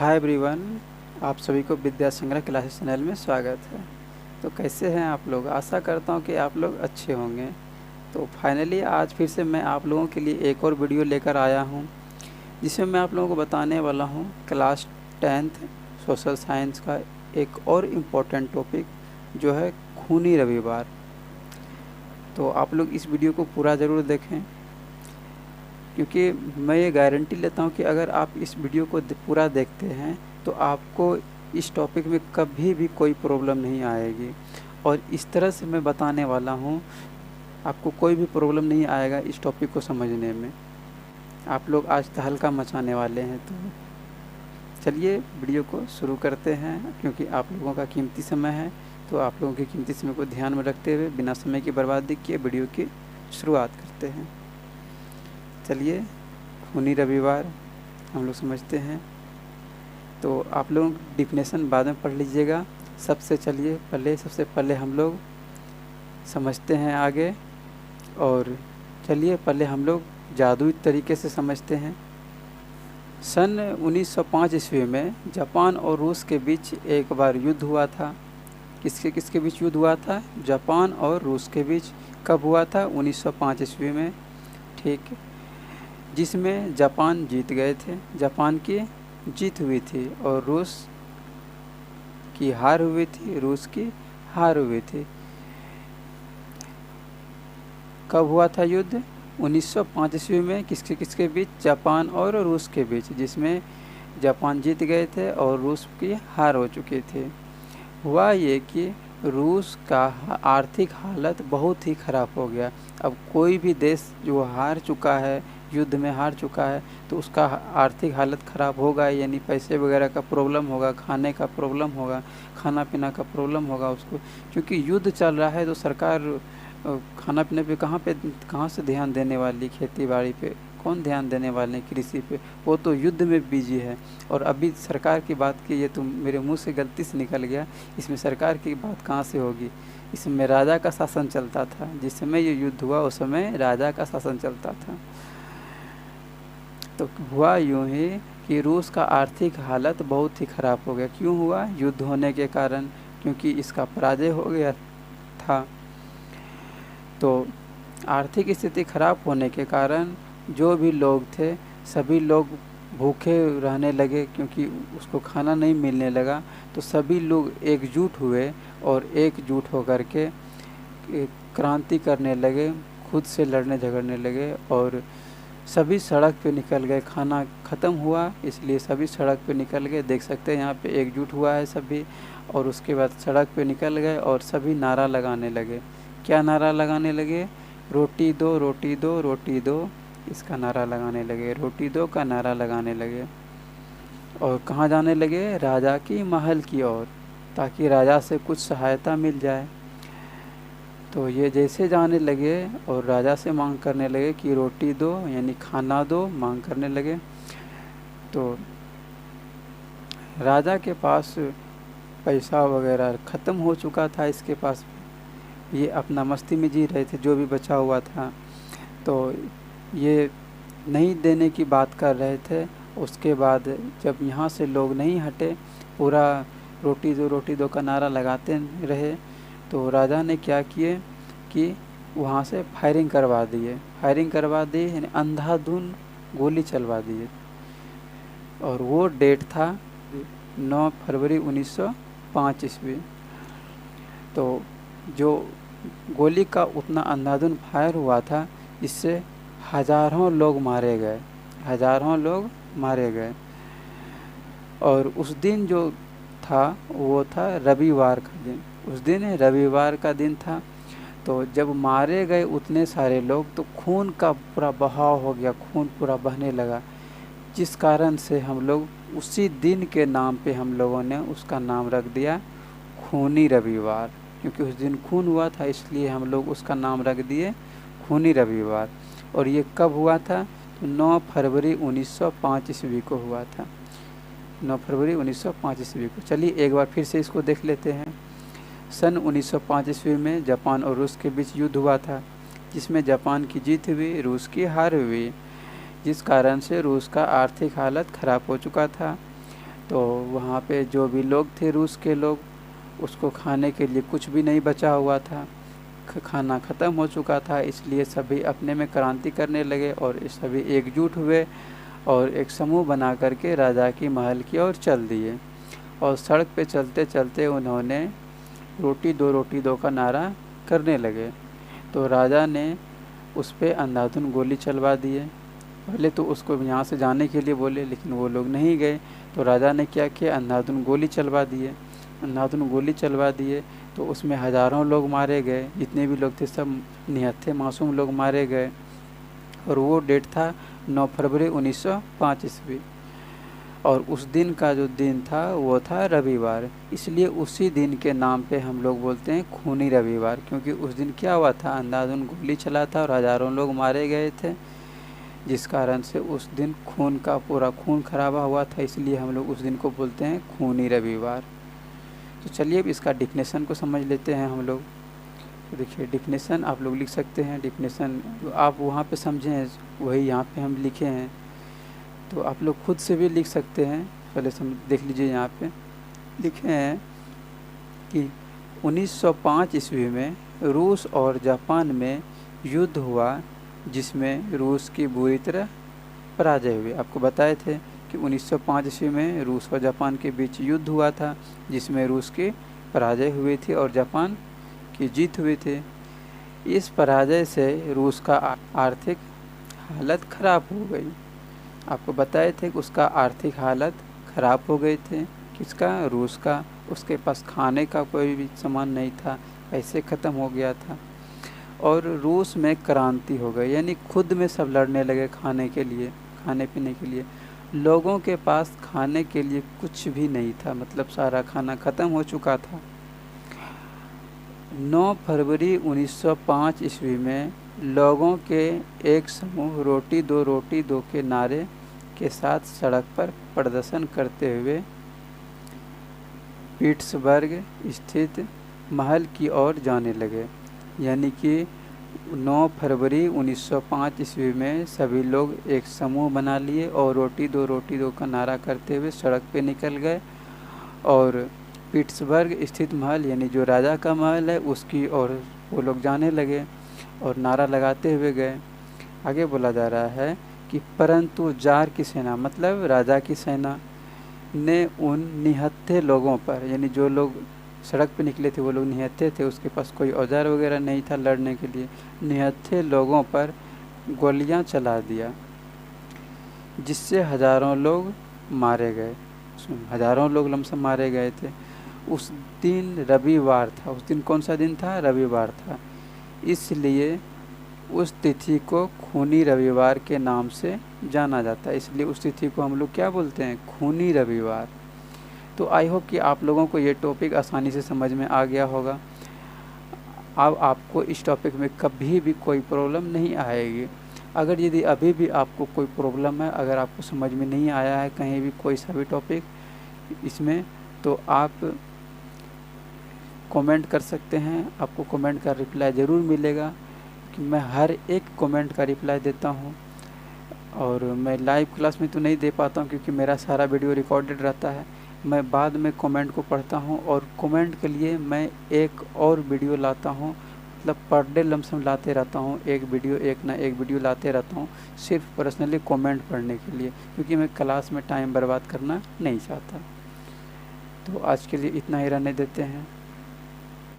Hi everyone, आप सभी को विद्या संग्रह क्लासेस चैनल में स्वागत है। तो कैसे हैं आप लोग? आशा करता हूं कि आप लोग अच्छे होंगे। तो फाइनली आज फिर से मैं आप लोगों के लिए एक और वीडियो लेकर आया हूं, जिसमें मैं आप लोगों को बताने वाला हूं क्लास 10th सोशल साइंस का एक और इम्पोर्टेंट टॉपिक, जो है खूनी रविवार। तो आप लोग इस वीडियो को पूरा ज़रूर देखें, क्योंकि मैं ये गारंटी लेता हूँ कि अगर आप इस वीडियो को पूरा देखते हैं तो आपको इस टॉपिक में कभी भी कोई प्रॉब्लम नहीं आएगी। और इस तरह से मैं बताने वाला हूँ, आपको कोई भी प्रॉब्लम नहीं आएगा इस टॉपिक को समझने में। आप लोग आज तहलका मचाने वाले हैं। तो चलिए वीडियो को शुरू करते हैं, क्योंकि आप लोगों का कीमती समय है। तो आप लोगों के कीमती समय को ध्यान में रखते हुए बिना समय की बर्बादी किए वीडियो की शुरुआत करते हैं। चलिए, खूनी रविवार हम लोग समझते हैं। तो आप लोग डिफिनेशन बाद में पढ़ लीजिएगा। सबसे पहले हम लोग समझते हैं आगे। और चलिए पहले हम लोग जादुई तरीके से समझते हैं। सन 1905 ईस्वी में जापान और रूस के बीच एक बार युद्ध हुआ था। किसके किसके बीच युद्ध हुआ था? जापान और रूस के बीच। कब हुआ था? 1905 ईस्वी में, ठीक, जिसमें जापान जीत गए थे। जापान की जीत हुई थी और रूस की हार हुई थी। रूस की हार हुई थी। कब हुआ था युद्ध? 1905 ईस्वी में। किसके किसके बीच? जापान और रूस के बीच, जिसमें जापान जीत गए थे और रूस की हार हो चुकी थी। हुआ ये कि रूस का आर्थिक हालत बहुत ही ख़राब हो गया। अब कोई भी देश जो हार चुका है, युद्ध में हार चुका है, तो उसका आर्थिक हालत ख़राब होगा, यानी पैसे वगैरह का प्रॉब्लम होगा, खाने का प्रॉब्लम होगा, खाना पीना का प्रॉब्लम होगा उसको। क्योंकि युद्ध चल रहा है तो सरकार खाना पीने पे कहाँ से ध्यान देने वाली? खेती बाड़ी पे कौन ध्यान देने वाले हैं? कृषि पे? वो तो युद्ध में बिजी है। और अभी सरकार की बात की, ये तो मेरे मुंह से गलती से निकल गया। इसमें सरकार की बात कहाँ से होगी? इसमें राजा का शासन चलता था। जिस समय ये युद्ध हुआ उस समय राजा का शासन चलता था। तो हुआ यूँ ही कि रूस का आर्थिक हालत बहुत ही ख़राब हो गया। क्यों हुआ? युद्ध होने के कारण, क्योंकि इसका पराजय हो गया था। तो आर्थिक स्थिति ख़राब होने के कारण जो भी लोग थे सभी लोग भूखे रहने लगे, क्योंकि उसको खाना नहीं मिलने लगा। तो सभी लोग एकजुट हुए और एकजुट होकर के क्रांति करने लगे, खुद से लड़ने झगड़ने लगे और सभी सड़क पे निकल गए। खाना ख़त्म हुआ इसलिए सभी सड़क पे निकल गए। देख सकते हैं यहाँ पे एकजुट हुआ है सभी। और उसके बाद सड़क पे निकल गए और सभी नारा लगाने लगे। क्या नारा लगाने लगे? रोटी दो, रोटी दो, रोटी दो, इसका नारा लगाने लगे। रोटी दो का नारा लगाने लगे। और कहाँ जाने लगे? राजा की महल की ओर, ताकि राजा से कुछ सहायता मिल जाए। तो ये जैसे जाने लगे और राजा से मांग करने लगे कि रोटी दो, यानी खाना दो, मांग करने लगे। तो राजा के पास पैसा वगैरह ख़त्म हो चुका था इसके पास। ये अपना मस्ती में जी रहे थे, जो भी बचा हुआ था। तो ये नहीं देने की बात कर रहे थे। उसके बाद जब यहाँ से लोग नहीं हटे, पूरा रोटी दो का नारा लगाते रहे, तो राजा ने क्या किए कि वहाँ से फायरिंग करवा दी, यानी अंधाधुंध गोली चलवा दिए। और वो डेट था 9 फरवरी 1905 ईस्वी। तो जो गोली का उतना अंधाधुंध फायर हुआ था, इससे हज़ारों लोग मारे गए। और उस दिन जो था वो था रविवार का दिन। उस दिन रविवार का दिन था। तो जब मारे गए उतने सारे लोग, तो खून का पूरा बहाव हो गया, खून पूरा बहने लगा। जिस कारण से हम लोग उसी दिन के नाम पे हम लोगों ने उसका नाम रख दिया खूनी रविवार। क्योंकि उस दिन खून हुआ था, इसलिए हम लोग उसका नाम रख दिए खूनी रविवार। और ये कब हुआ था? तो 9 फरवरी 1905 ईस्वी को हुआ था। 9 फरवरी 1905 ईस्वी को। चलिए एक बार फिर से इसको देख लेते हैं। सन 1905 ईस्वी में जापान और रूस के बीच युद्ध हुआ था, जिसमें जापान की जीत हुई, रूस की हार हुई, जिस कारण से रूस का आर्थिक हालत ख़राब हो चुका था। तो वहाँ पे जो भी लोग थे रूस के लोग, उसको खाने के लिए कुछ भी नहीं बचा हुआ था, खाना ख़त्म हो चुका था। इसलिए सभी अपने में क्रांति करने लगे और सभी एकजुट हुए और एक समूह बना करके राजा की महल की ओर चल दिए। और सड़क पे चलते चलते उन्होंने रोटी दो का नारा करने लगे। तो राजा ने उस पर अंधाधुंध गोली चलवा दिए। पहले तो उसको यहाँ से जाने के लिए बोले, लेकिन वो लोग नहीं गए। तो राजा ने क्या किया, अंधाधुंध गोली चलवा दिए। अंधाधुंध गोली चलवा दिए तो उसमें हज़ारों लोग मारे गए, जितने भी लोग थे सब निहत्थे मासूम लोग मारे गए। और वो डेट था 9 फरवरी 1905 ईस्वी। और उस दिन का जो दिन था वो था रविवार, इसलिए उसी दिन के नाम पे हम लोग बोलते हैं खूनी रविवार। क्योंकि उस दिन क्या हुआ था, अंधाधुंध गोली चला था और हज़ारों लोग मारे गए थे, जिस कारण से उस दिन खून का पूरा खून खराबा हुआ था। इसलिए हम लोग उस दिन को बोलते हैं खूनी रविवार। तो चलिए अब इसका डिफिनेशन को समझ लेते हैं हम लोग। तो देखिए डिफिनेशन आप लोग लिख सकते हैं। डिफिनेशन आप वहाँ पे समझें वही यहाँ पे हम लिखे हैं, तो आप लोग खुद से भी लिख सकते हैं। पहले देख लीजिए, यहाँ पे लिखे हैं कि 1905 ईस्वी में रूस और जापान में युद्ध हुआ, जिसमें रूस की बुरी तरह पराजय हुई। आपको बताए थे कि 1905 ईस्वी में रूस और जापान के बीच युद्ध हुआ था, जिसमें रूस की पराजय हुई थी और जापान की जीत हुई थी। इस पराजय से रूस का आर्थिक हालत खराब हो गई। आपको बताए थे कि उसका आर्थिक हालत ख़राब हो गए थे। किसका, रूस का। उसके पास खाने का कोई भी सामान नहीं था, पैसे ख़त्म हो गया था। और रूस में क्रांति हो गई, यानी खुद में सब लड़ने लगे खाने के लिए, खाने पीने के लिए। लोगों के पास खाने के लिए कुछ भी नहीं था, मतलब सारा खाना ख़त्म हो चुका था। 9 फरवरी 1905 ईस्वी में लोगों के एक समूह रोटी दो के नारे के साथ सड़क पर प्रदर्शन करते हुए पीट्सबर्ग स्थित महल की ओर जाने लगे। यानी कि 9 फरवरी 1905 ईस्वी में सभी लोग एक समूह बना लिए और रोटी दो का नारा करते हुए सड़क पे निकल गए और पीट्सबर्ग स्थित महल, यानी जो राजा का महल है, उसकी ओर वो लोग जाने लगे और नारा लगाते हुए गए। आगे बोला जा रहा है कि परंतु जार की सेना, मतलब राजा की सेना ने उन निहत्थे लोगों पर, यानी जो लोग सड़क पे निकले थे वो लोग निहत्थे थे, उसके पास कोई औजार वगैरह नहीं था लड़ने के लिए, निहत्थे लोगों पर गोलियां चला दिया, जिससे हज़ारों लोग मारे गए। हज़ारों लोग लमसम मारे गए थे। उस दिन रविवार था। उस दिन कौन सा दिन था, रविवार था। इसलिए उस तिथि को खूनी रविवार के नाम से जाना जाता है। इसलिए उस तिथि को हम लोग क्या बोलते हैं, खूनी रविवार। तो आई होप कि आप लोगों को ये टॉपिक आसानी से समझ में आ गया होगा। अब आपको इस टॉपिक में कभी भी कोई प्रॉब्लम नहीं आएगी। अगर यदि अभी भी आपको कोई प्रॉब्लम है, अगर आपको समझ में नहीं आया है कहीं भी कोई सा भी टॉपिक इसमें, तो आप कमेंट कर सकते हैं। आपको कमेंट का रिप्लाई ज़रूर मिलेगा कि मैं हर एक कमेंट का रिप्लाई देता हूं। और मैं लाइव क्लास में तो नहीं दे पाता हूं क्योंकि मेरा सारा वीडियो रिकॉर्डेड रहता है। मैं बाद में कमेंट को पढ़ता हूं और कमेंट के लिए मैं एक और वीडियो लाता हूं, मतलब पर डे लमसम लाते रहता हूं, एक वीडियो लाते रहता हूं, सिर्फ पर्सनली कमेंट पढ़ने के लिए, क्योंकि मैं क्लास में टाइम बर्बाद करना नहीं चाहता। तो आज के लिए इतना ही रहने देते हैं।